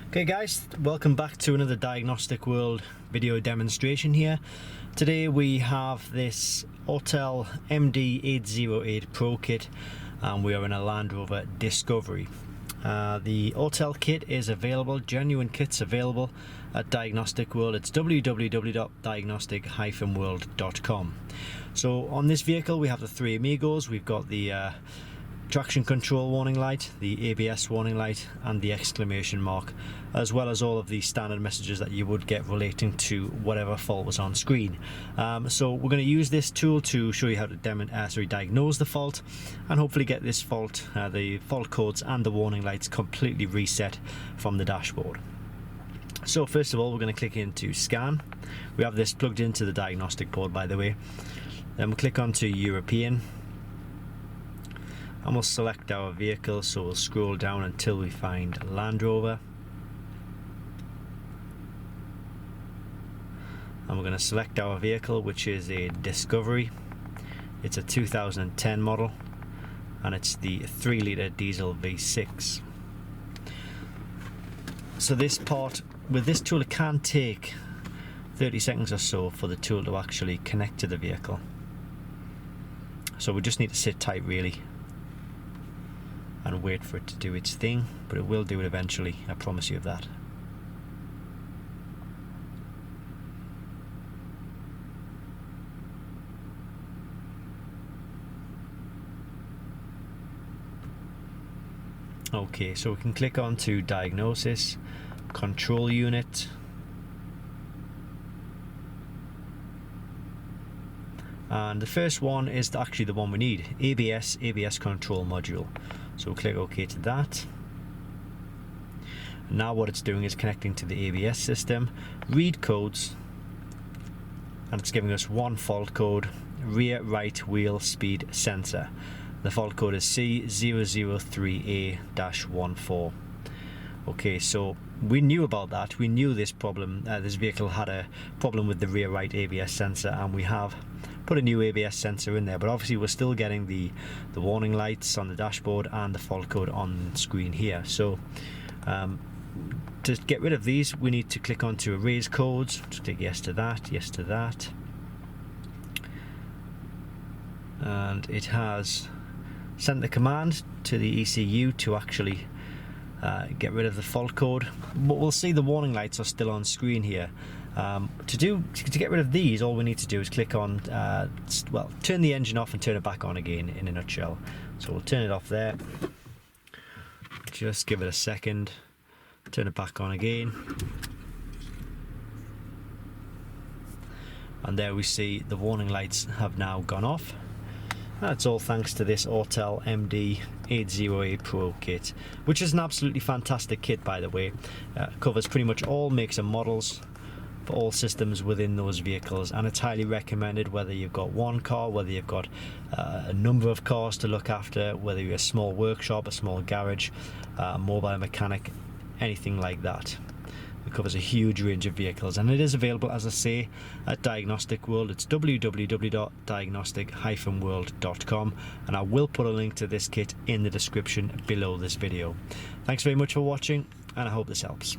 Okay guys, welcome back to another Diagnostic World video demonstration here. Today we have this Autel MD808 Pro kit and we are in a Land Rover Discovery. The Autel kit is available, genuine kits available at Diagnostic World. It's www.diagnostic-world.com. So on this vehicle we have the three AMIGOs. We've got the traction control warning light, the ABS warning light and the exclamation mark, as well as all of the standard messages that you would get relating to whatever fault was on screen. So we're going to use this tool to show you how to diagnose the fault and hopefully get this fault, the fault codes and the warning lights completely reset from the dashboard. So first of all we're going to click into scan. We have this plugged into the diagnostic board, by the way. Then we'll click onto European and we'll select our vehicle, so we'll scroll down until we find Land Rover, and we're going to select our vehicle, which is a Discovery. It's a 2010 model and it's the 3-litre diesel V6. So this part, with this tool, it can take 30 seconds or so for the tool to actually connect to the vehicle, so we just need to sit tight really and wait for it to do its thing, but it will do it eventually, I promise you of that. Okay, so we can click on to Diagnosis, Control Unit, and the first one is actually the one we need, ABS Control Module. So we'll click OK to that. Now what it's doing is connecting to the ABS system, read codes, and it's giving us one fault code, rear right wheel speed sensor. The fault code is C003A-14. Okay, so we knew about that. We knew this problem, this vehicle had a problem with the rear right ABS sensor, and we have put a new ABS sensor in there, but obviously we're still getting the warning lights on the dashboard and the fault code on screen here. So to get rid of these we need to click onto erase codes. Just click yes to that, yes to that, and it has sent the command to the ECU to actually get rid of the fault code, but we'll see the warning lights are still on screen here. To get rid of these, all we need to do is click on, well, turn the engine off and turn it back on again, in a nutshell. So we'll turn it off there, just give it a second, turn it back on again, and there we see the warning lights have now gone off. That's all thanks to this Autel MD808 Pro kit, which is an absolutely fantastic kit, by the way. Covers pretty much all makes and models for all systems within those vehicles, and it's highly recommended whether you've got one car, whether you've got a number of cars to look after, whether you're a small workshop, a small garage, a mobile mechanic, anything like that. It covers a huge range of vehicles, and it is available, as I say, at Diagnostic World. It's www.diagnostic-world.com, and I will put a link to this kit in the description below this video. Thanks very much for watching, and I hope this helps.